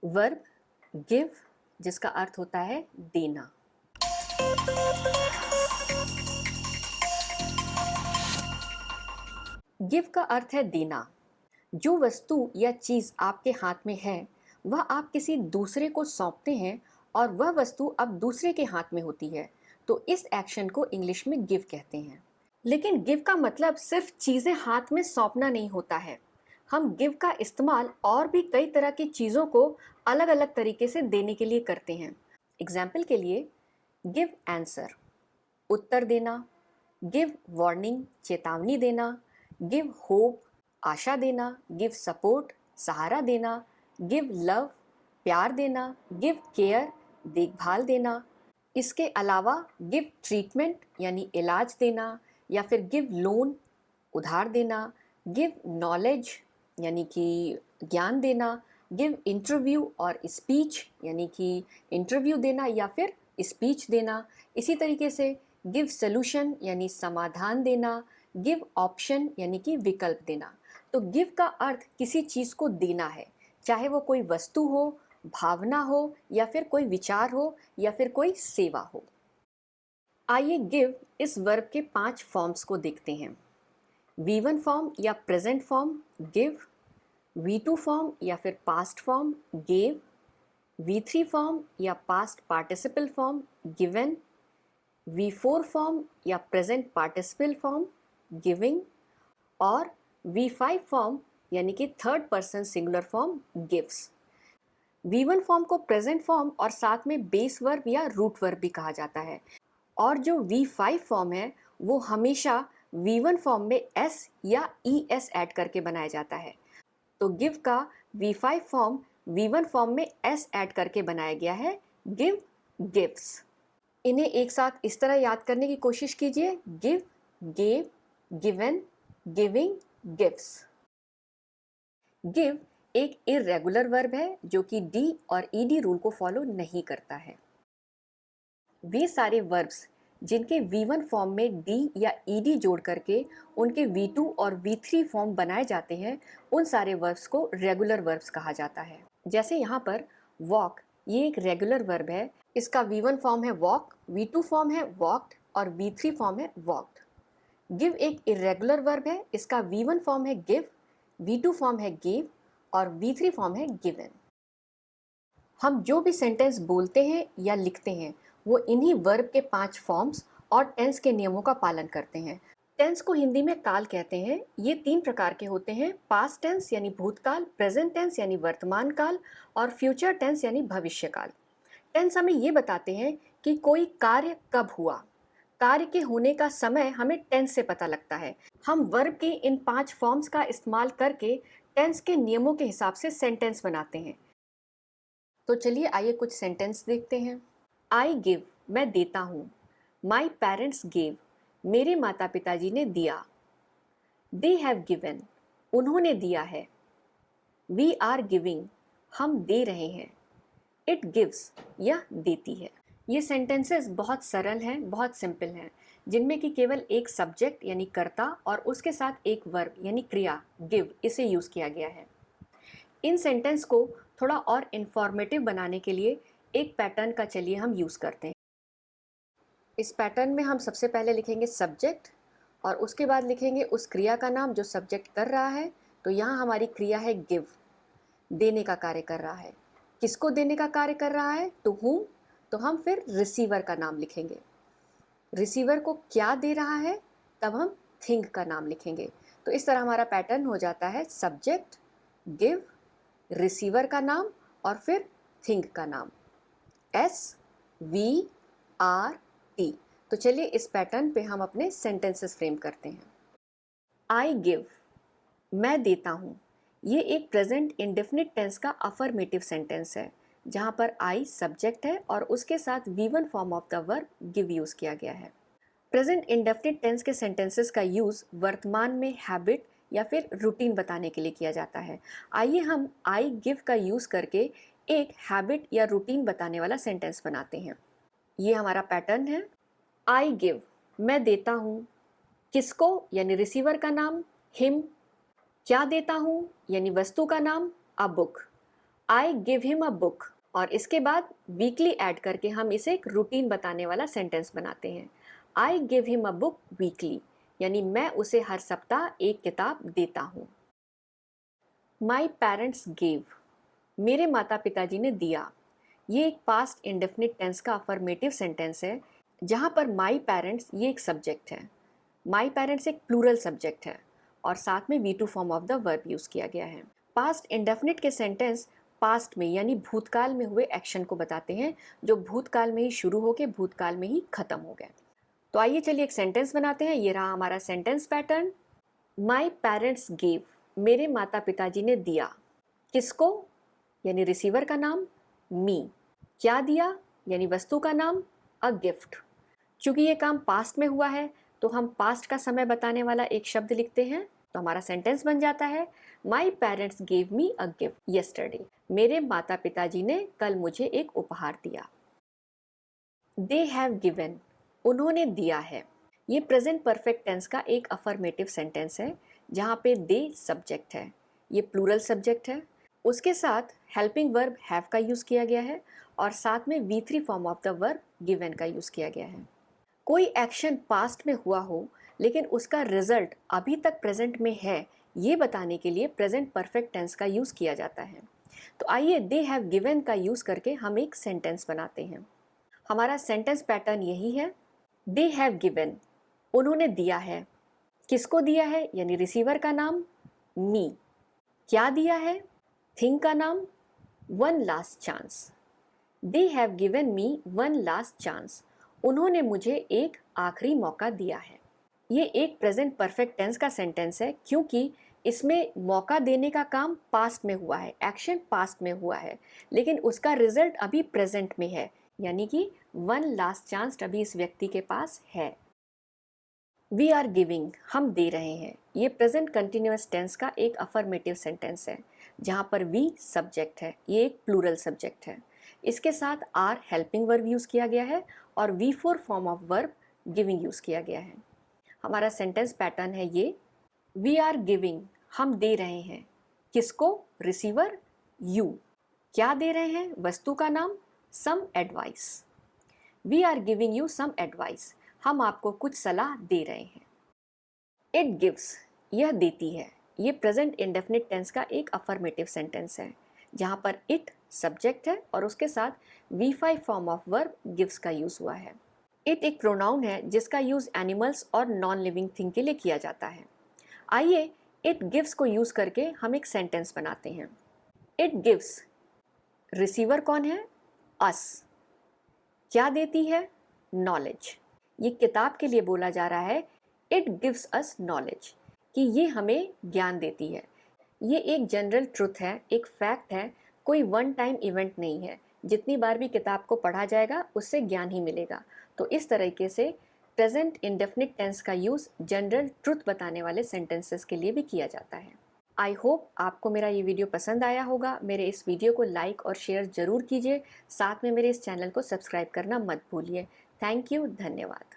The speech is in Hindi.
वर्ब गिव, जिसका अर्थ होता है देना। गिव का अर्थ है देना। जो वस्तु या चीज आपके हाथ में है वह आप किसी दूसरे को सौंपते हैं और वह वस्तु अब दूसरे के हाथ में होती है, तो इस एक्शन को इंग्लिश में गिव कहते हैं। लेकिन गिव का मतलब सिर्फ चीजें हाथ में सौंपना नहीं होता है। हम गिव का इस्तेमाल और भी कई तरह की चीजों को अलग अलग तरीके से देने के लिए करते हैं। एग्जाम्पल के लिए गिव आंसर उत्तर देना, गिव वार्निंग चेतावनी देना, गिव होप आशा देना, गिव सपोर्ट सहारा देना, गिव लव प्यार देना, गिव केयर देखभाल देना। इसके अलावा गिव ट्रीटमेंट यानी इलाज देना, या फिर गिव लोन उधार देना, गिव नॉलेज यानी कि ज्ञान देना, गिव इंटरव्यू और स्पीच यानी कि इंटरव्यू देना या फिर स्पीच देना। इसी तरीके से गिव सॉल्यूशन यानी समाधान देना, गिव ऑप्शन यानी कि विकल्प देना। तो गिव का अर्थ किसी चीज़ को देना है, चाहे वो कोई वस्तु हो, भावना हो, या फिर कोई विचार हो, या फिर कोई सेवा हो। आइए गिव इस वर्ब के 5 फॉर्म्स को देखते हैं। V1 फॉर्म या present form give, V2 form या फिर past form gave, V3 form या past participle form given, V4 form या प्रेजेंट पार्टिसिपल फॉर्म गिविंग, और V5 फॉर्म यानी कि third person singular form gives. V1 form को प्रेजेंट फॉर्म और साथ में बेस वर्ब या रूट वर्ब भी कहा जाता है, और जो V5 फॉर्म है वो हमेशा V1 फॉर्म में S या ES ऐड करके बनाया जाता है। तो गिव का V5 फॉर्म V1 फॉर्म में S ऐड करके बनाया गया है, गिव गिव्स। इन्हें एक साथ इस तरह याद करने की कोशिश कीजिए, give gave given giving gives. Give एक इर्रेगुलर वर्ब है जो कि डी और ईडी रूल को फॉलो नहीं करता है। वे सारे वर्ब्स जिनके V1 फॉर्म में डी या ईडी जोड़ करके उनके V2 और V3 फॉर्म बनाए जाते हैं, उन सारे वर्ब्स को रेगुलर वर्ब्स कहा जाता है। जैसे यहाँ पर वॉक, ये एक रेगुलर वर्ब है। इसका V1 फॉर्म है वॉक, V2 फॉर्म है वॉक्ड और V3 फॉर्म है वॉक्ड। गिव एक इर्रेगुलर वर्ब है। इसका V1 फॉर्म है गिव, V2 फॉर्म है गिव और V3 फॉर्म है गिवन। हम जो भी सेंटेंस बोलते हैं या लिखते हैं वो इन्हीं वर्ब के 5 फॉर्म्स और टेंस के नियमों का पालन करते हैं। टेंस को हिंदी में काल कहते हैं। ये 3 प्रकार के होते हैं, पास्ट टेंस यानी भूतकाल, प्रेजेंट टेंस यानी वर्तमान काल और फ्यूचर टेंस यानी भविष्यकाल। टेंस हमें ये बताते हैं कि कोई कार्य कब हुआ। कार्य के होने का समय हमें टेंस से पता लगता है। हम वर्ब के इन 5 फॉर्म्स का इस्तेमाल करके टेंस के नियमों के हिसाब से सेंटेंस बनाते हैं। तो चलिए आइए कुछ सेंटेंस देखते हैं। आई गिव, मैं देता हूँ। माई पेरेंट्स गिव, मेरे माता पिताजी ने दिया। दे हैव गिवन, उन्होंने दिया है। वी आर गिविंग, हम दे रहे हैं। इट गिव्स, यह देती है। ये सेंटेंसेस बहुत सरल हैं, बहुत सिंपल हैं, जिनमें कि केवल एक सब्जेक्ट यानी कर्ता और उसके साथ एक वर्ब यानी क्रिया गिव, इसे यूज़ किया गया है। इन सेंटेंस को थोड़ा और इंफॉर्मेटिव बनाने के लिए एक पैटर्न का चलिए हम यूज़ करते हैं। इस पैटर्न में हम सबसे पहले लिखेंगे सब्जेक्ट और उसके बाद लिखेंगे उस क्रिया का नाम जो सब्जेक्ट कर रहा है। तो यहाँ हमारी क्रिया है गिव, देने का कार्य कर रहा है। किसको देने का कार्य कर रहा है? To whom? तो हम फिर रिसीवर का नाम लिखेंगे। रिसीवर को क्या दे रहा है? तब हम थिंग का नाम लिखेंगे। तो इस तरह हमारा पैटर्न हो जाता है सब्जेक्ट, गिव, रिसीवर का नाम और फिर थिंग का नाम, SVRT। तो चलिए इस पैटर्न पे हम अपने सेंटेंसेस फ्रेम करते हैं। आई गिव, मैं देता हूँ। ये एक प्रेजेंट इंडेफिनिट टेंस का अफर्मेटिव सेंटेंस है जहाँ पर आई सब्जेक्ट है और उसके साथ V1 form of the verb give use किया गया है। प्रेजेंट इंडेफिनिट टेंस के सेंटेंसेस का यूज़ वर्तमान में हैबिट या फिर रूटीन बताने के लिए किया जाता है। आइए हम आई गिव का यूज़ करके एक हैबिट या रूटीन बताने वाला सेंटेंस बनाते हैं। ये हमारा पैटर्न है। आई गिव, मैं देता हूँ। किसको? यानी रिसीवर का नाम हिम। क्या देता हूँ? यानी वस्तु का नाम a book. I give him a book, और इसके बाद वीकली ऐड करके हम इसे एक रूटीन बताने वाला सेंटेंस बनाते हैं। I give him a book weekly, यानी मैं उसे हर सप्ताह एक किताब देता हूँ। माई पेरेंट्स गिव, मेरे माता पिताजी ने दिया। ये एक पास्ट इंडेफिनिट टेंस का अफर्मेटिव सेंटेंस है, जहाँ पर माई पेरेंट्स ये एक सब्जेक्ट है। माई पेरेंट्स एक प्लूरल सब्जेक्ट है और साथ में V2 form of the verb use किया गया है। पास्ट इंडेफिनिट के सेंटेंस पास्ट में यानी भूतकाल में हुए एक्शन को बताते हैं, जो भूतकाल में ही शुरू होकर भूतकाल में ही खत्म हो गए। तो आइए चलिए एक सेंटेंस बनाते हैं। ये रहा हमारा sentence pattern. My parents give, मेरे माता पिताजी ने दिया। किसको, यानी रिसीवर का नाम, मी। क्या दिया, यानी वस्तु का नाम, अ गिफ्ट। चूंकि ये काम पास्ट में हुआ है तो हम पास्ट का समय बताने वाला एक शब्द लिखते हैं, तो हमारा सेंटेंस बन जाता है my parents gave me a gift yesterday, मेरे माता पिताजी ने कल मुझे एक उपहार दिया। दे हैव गिवन, उन्होंने दिया है। ये प्रेजेंट परफेक्ट टेंस का एक अफर्मेटिव सेंटेंस है, जहाँ पे दे सब्जेक्ट है, ये प्लूरल सब्जेक्ट है। उसके साथ हेल्पिंग वर्ब हैव का यूज़ किया गया है और साथ में V3 form of the verb given का यूज़ किया गया है। कोई एक्शन पास्ट में हुआ हो लेकिन उसका रिजल्ट अभी तक प्रेजेंट में है, ये बताने के लिए प्रेजेंट परफेक्ट टेंस का यूज़ किया जाता है। तो आइए दे हैव गिवन का यूज़ करके हम एक सेंटेंस बनाते हैं। हमारा सेंटेंस पैटर्न यही है। दे हैव गिवन, उन्होंने दिया है। किसको दिया है, यानी रिसीवर का नाम, मी। क्या दिया है, थिंग का नाम, one last chance. They have given me one last chance, उन्होंने मुझे एक आखिरी मौका दिया है। ये एक प्रेजेंट परफेक्ट टेंस का सेंटेंस है, क्योंकि इसमें मौका देने का काम पास्ट में हुआ है, एक्शन पास्ट में हुआ है, लेकिन उसका रिजल्ट अभी प्रेजेंट में है, यानी कि वन लास्ट चांस अभी इस व्यक्ति के पास है। वी आर गिविंग, हम दे रहे हैं। ये प्रेजेंट कंटिन्यूअस टेंस का एक अफर्मेटिव सेंटेंस है, जहाँ पर वी सब्जेक्ट है, ये एक प्लूरल सब्जेक्ट है। इसके साथ आर हेल्पिंग वर्ब यूज़ किया गया है और V4 form of verb giving use किया गया है। हमारा सेंटेंस पैटर्न है ये। वी आर गिविंग, हम दे रहे हैं। किसको, रिसीवर, यू। क्या दे रहे हैं, वस्तु का नाम, some advice. We are giving you some advice, हम आपको कुछ सलाह दे रहे हैं। इट गिव्स, यह देती है। ये प्रेजेंट इंडेफिनिट टेंस का एक अफर्मेटिव सेंटेंस है, जहाँ पर इट सब्जेक्ट है और उसके साथ V5 form of verb gives का यूज़ हुआ है। इट एक प्रोनाउन है जिसका यूज़ एनिमल्स और नॉन लिविंग थिंग के लिए किया जाता है। आइए इट गिव्स को यूज़ करके हम एक सेंटेंस बनाते हैं। इट गिव्स, रिसीवर कौन है, अस। क्या देती है, नॉलेज। ये किताब के लिए बोला जा रहा है। इट गिव्स अस नॉलेज, कि ये हमें ज्ञान देती है। ये एक जनरल ट्रुथ है, एक फैक्ट है, कोई वन टाइम इवेंट नहीं है। जितनी बार भी किताब को पढ़ा जाएगा उससे ज्ञान ही मिलेगा। तो इस तरीके से प्रेजेंट इंडेफिनिट टेंस का यूज़ जनरल ट्रुथ बताने वाले सेंटेंसेस के लिए भी किया जाता है। आई होप आपको मेरा ये वीडियो पसंद आया होगा। मेरे इस वीडियो को लाइक और शेयर ज़रूर कीजिए। साथ में मेरे इस चैनल को सब्सक्राइब करना मत भूलिए। थैंक यू, धन्यवाद।